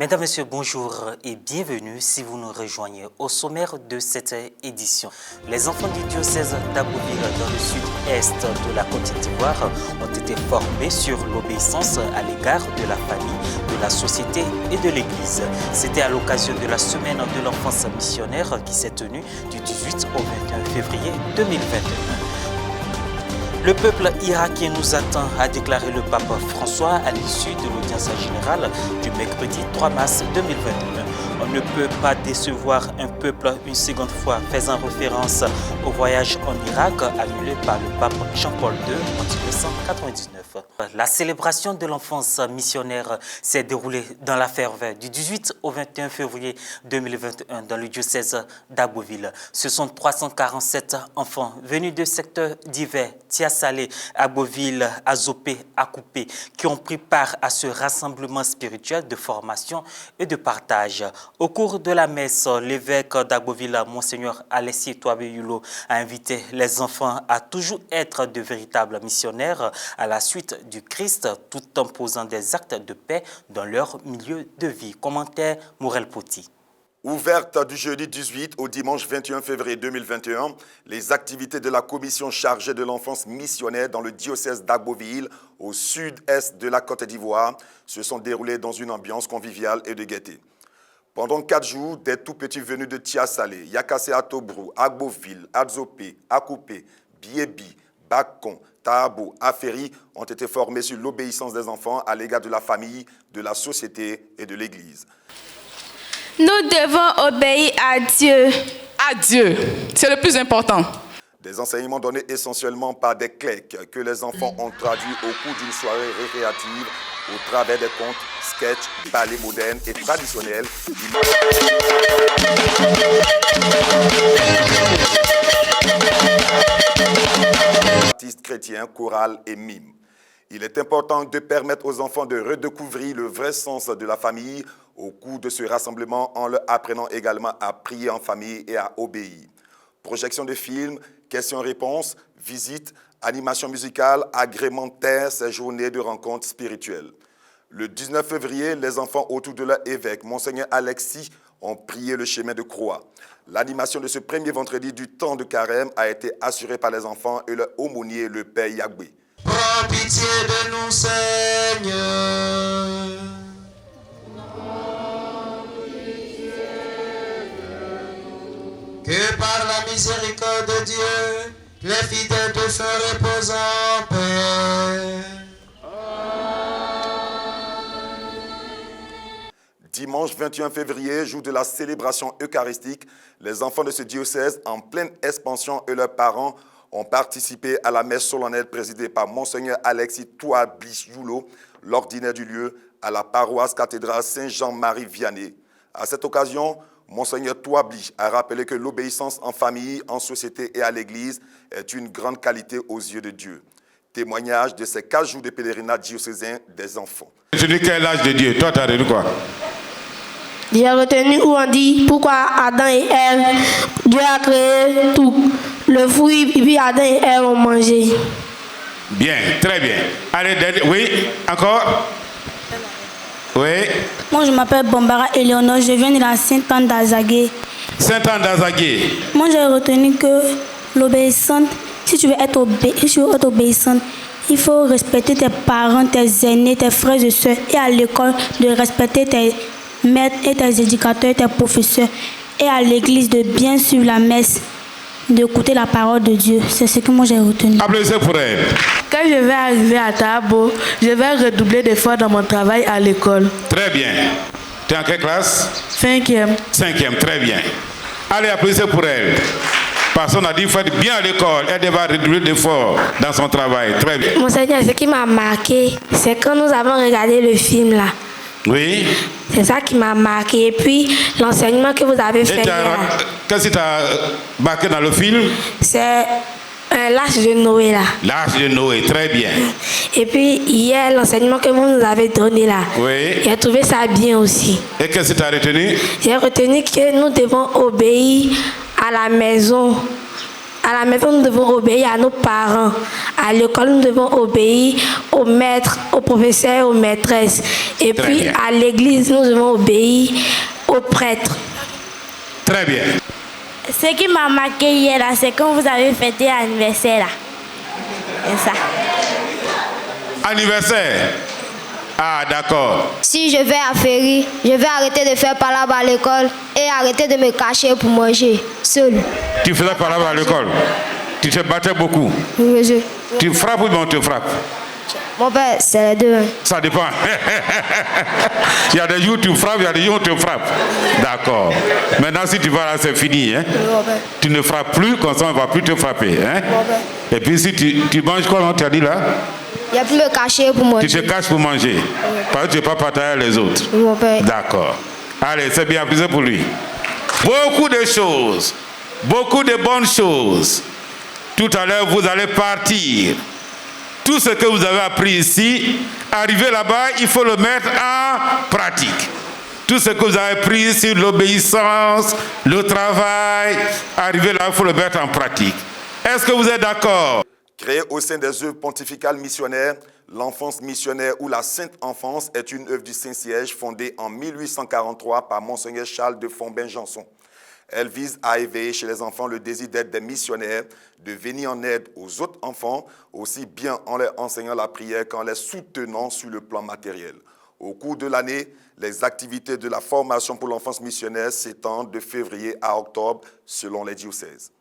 Mesdames, Messieurs, bonjour et bienvenue si vous nous rejoignez au sommaire de cette édition. Les enfants du diocèse d'Abbeville dans le sud-est de la Côte d'Ivoire ont été formés sur l'obéissance à l'égard de la famille, de la société et de l'Église. C'était à l'occasion de la semaine de l'enfance missionnaire qui s'est tenue du 18 au 21 février 2021. Le peuple irakien nous attend, a déclaré le pape François à l'issue de l'audience générale du mercredi 3 mars 2021. On ne peut pas décevoir un peuple une seconde fois, faisant référence au voyage en Irak annulé par le pape Jean-Paul II en 1999. La célébration de l'enfance missionnaire s'est déroulée dans la ferveur du 18 au 21 février 2021 dans le diocèse d'Abbeville. Ce sont 347 enfants venus de secteurs divers, Salé, Abbeville, Azopé, Akupé, qui ont pris part à ce rassemblement spirituel de formation et de partage. Au cours de la messe, l'évêque d'Abbeville, Monseigneur Alessi Touabé-Yulo, a invité les enfants à toujours être de véritables missionnaires à la suite du Christ, tout en posant des actes de paix dans leur milieu de vie. Commentaire Morel Poti. Ouverte du jeudi 18 au dimanche 21 février 2021, les activités de la commission chargée de l'enfance missionnaire dans le diocèse d'Abbeville, au sud-est de la Côte d'Ivoire, se sont déroulées dans une ambiance conviviale et de gaieté. Pendant 4 jours, des tout-petits venus de Tiasalé, Yakassé Atobrou, Abbeville, Adzopé, Akupé, Biébi, Bakon, Taabo, Aferi ont été formés sur l'obéissance des enfants à l'égard de la famille, de la société et de l'Église. Nous devons obéir à Dieu. À Dieu, c'est le plus important. Des enseignements donnés essentiellement par des clercs que les enfants ont traduits au cours d'une soirée récréative au travers des contes, sketchs, ballets modernes et traditionnels. Artistes chrétiens, chorales et mimes. Il est important de permettre aux enfants de redécouvrir le vrai sens de la famille au cours de ce rassemblement en leur apprenant également à prier en famille et à obéir. Projection de films, questions-réponses, visites, animation musicale agrémentèrent ces journées de rencontres spirituelles. Le 19 février, les enfants autour de leur évêque, Monseigneur Alexis, ont prié le chemin de croix. L'animation de ce premier vendredi du temps de carême a été assurée par les enfants et leur aumônier, le Père Yagbe. Prends pitié de nous, Seigneur. Que par la miséricorde de Dieu, les fidèles te font reposer en paix. Dimanche 21 février, jour de la célébration eucharistique, les enfants de ce diocèse en pleine expansion et leurs parents ont participé à la messe solennelle présidée par Monseigneur Alexis Touabé-Yulo, l'ordinaire du lieu, à la paroisse cathédrale Saint-Jean-Marie Vianney. À cette occasion, Monseigneur Touabé a rappelé que l'obéissance en famille, en société et à l'Église est une grande qualité aux yeux de Dieu. Témoignage de ces 4 jours de pèlerinage diocésain des enfants. Je dis quel âge de Dieu? Toi, tu as retenu quoi? J'ai retenu où on dit pourquoi Adam et Ève, Dieu a créé tout. Le fruit, et puis Adam et Ève ont mangé. Bien, très bien. Allez, oui, encore? Oui. Moi, je m'appelle Bombara Eleonore, je viens de la Sainte-Anne d'Azagué. Sainte-Anne d'Azagué. Moi, j'ai retenu que l'obéissante, si tu veux être obéissante, il faut respecter tes parents, tes aînés, tes frères et soeurs, et à l'école, de respecter tes maîtres et tes éducateurs, tes professeurs, et à l'église, de bien suivre la messe, d'écouter la parole de Dieu. C'est ce que moi j'ai retenu. Applaudissez pour elle. Quand je vais arriver à Taabo, je vais redoubler d'efforts dans mon travail à l'école. Très bien. Tu es en quelle classe? 5e. 5e, très bien. Allez, applaudissez pour elle. Personne a dit qu'il faut être bien à l'école. Elle devra redoubler d'efforts dans son travail. Très bien. Monseigneur, ce qui m'a marqué, c'est quand nous avons regardé le film là. Oui. C'est ça qui m'a marqué. Et puis, l'enseignement que vous avez fait. Qu'est-ce que tu as marqué dans le film? C'est l'arche de Noé là. L'arche de Noé, très bien. Et puis, hier, l'enseignement que vous nous avez donné là. Oui. J'ai trouvé ça bien aussi. Et qu'est-ce que tu as retenu? J'ai retenu que nous devons obéir à la maison, À la maison, nous devons obéir à nos parents. À l'école, nous devons obéir aux maîtres, aux professeurs, aux maîtresses. Et Très puis, bien. à l'église, nous devons obéir aux prêtres. Très bien. Ce qui m'a marqué hier, là, c'est quand vous avez fêté l'anniversaire. Là. C'est ça. Anniversaire. Ah, d'accord. Si je vais à Ferry, je vais arrêter de faire palabre à l'école et arrêter de me cacher pour manger, seul. Tu faisais palabre à l'école. Tu te battais beaucoup. Oui, monsieur. Tu frappes ou bien on te frappe? Mon père, c'est les deux. Ça dépend. Il y a des jours où tu frappes, il y a des jours où tu frappes. D'accord. Maintenant, si tu vas là, c'est fini. Hein? Tu ne frappes plus, comme ça, on ne va plus te frapper. Hein? Et puis, si tu manges quoi, tu as dit là? Il n'y a plus me cacher pour manger. Tu te caches pour manger. Parce que tu n'es pas partager les autres. Mon père. D'accord. Allez, c'est bien, applaudissez pour lui. Beaucoup de choses. Beaucoup de bonnes choses. Tout à l'heure, vous allez partir. Tout ce que vous avez appris ici, arrivé là-bas, il faut le mettre en pratique. Tout ce que vous avez appris sur l'obéissance, le travail, arrivé là, il faut le mettre en pratique. Est-ce que vous êtes d'accord? Créée au sein des œuvres pontificales missionnaires, l'enfance missionnaire ou la Sainte Enfance est une œuvre du Saint-Siège fondée en 1843 par Monseigneur Charles de Fontbin-Janson. Elle vise à éveiller chez les enfants le désir d'être des missionnaires, de venir en aide aux autres enfants, aussi bien en leur enseignant la prière qu'en les soutenant sur le plan matériel. Au cours de l'année, les activités de la formation pour l'enfance missionnaire s'étendent de février à octobre selon les diocèses.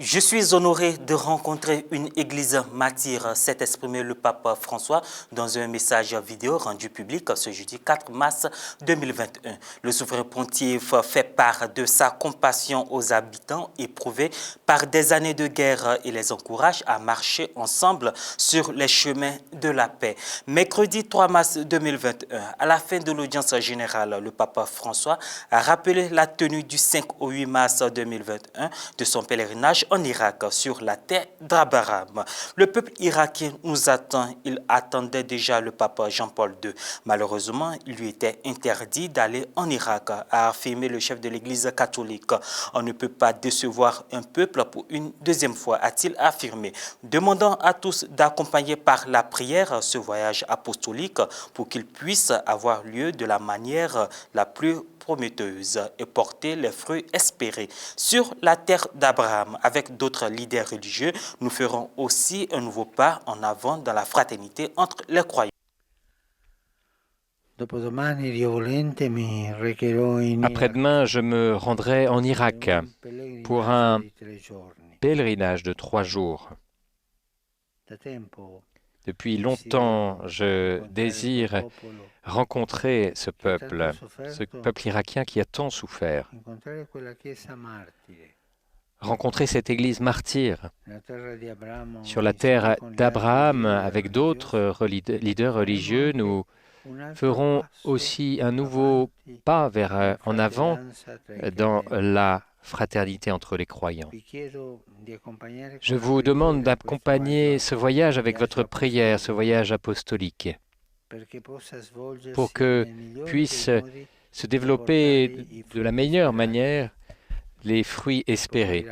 Je suis honoré de rencontrer une église martyre, s'est exprimé le pape François dans un message vidéo rendu public ce jeudi 4 mars 2021. Le souverain pontife fait part de sa compassion aux habitants éprouvés par des années de guerre et les encourage à marcher ensemble sur les chemins de la paix. Mercredi 3 mars 2021, à la fin de l'audience générale, le pape François a rappelé la tenue du 5 au 8 mars 2021 de son pèlerinage en Irak, sur la terre d'Abraham. Le peuple irakien nous attend. Il attendait déjà le pape Jean-Paul II. Malheureusement, il lui était interdit d'aller en Irak, a affirmé le chef de l'Église catholique. On ne peut pas décevoir un peuple pour une deuxième fois, a-t-il affirmé, demandant à tous d'accompagner par la prière ce voyage apostolique pour qu'il puisse avoir lieu de la manière la plus prometteuse et porter les fruits espérés. Sur la terre d'Abraham, avec d'autres leaders religieux, nous ferons aussi un nouveau pas en avant dans la fraternité entre les croyants. Après-demain, je me rendrai en Irak pour un pèlerinage de 3 jours. Depuis longtemps, je désire rencontrer ce peuple irakien qui a tant souffert. Rencontrer cette église martyre sur la terre d'Abraham avec d'autres leaders religieux, nous ferons aussi un nouveau pas en avant dans la fraternité entre les croyants. Je vous demande d'accompagner ce voyage avec votre prière, ce voyage apostolique, pour que puissent se développer de la meilleure manière les fruits espérés.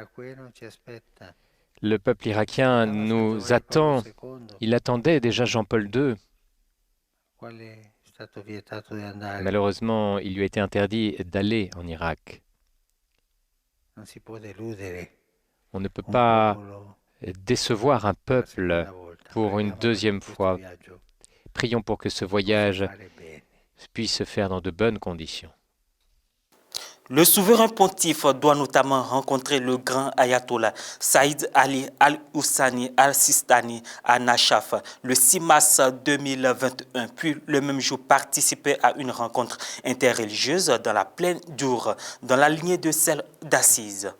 Le peuple irakien nous attend. Il attendait déjà Jean-Paul II. Malheureusement, il lui a été interdit d'aller en Irak. On ne peut pas décevoir un peuple pour une deuxième fois. Prions pour que ce voyage puisse se faire dans de bonnes conditions. Le souverain pontife doit notamment rencontrer le grand ayatollah Saïd Ali Al-Houssani Al-Sistani à Nachaf le 6 mars 2021, puis le même jour participer à une rencontre interreligieuse dans la plaine d'Our, dans la lignée de celle d'Assise.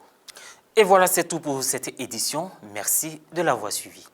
Et voilà, c'est tout pour cette édition. Merci de l'avoir suivi.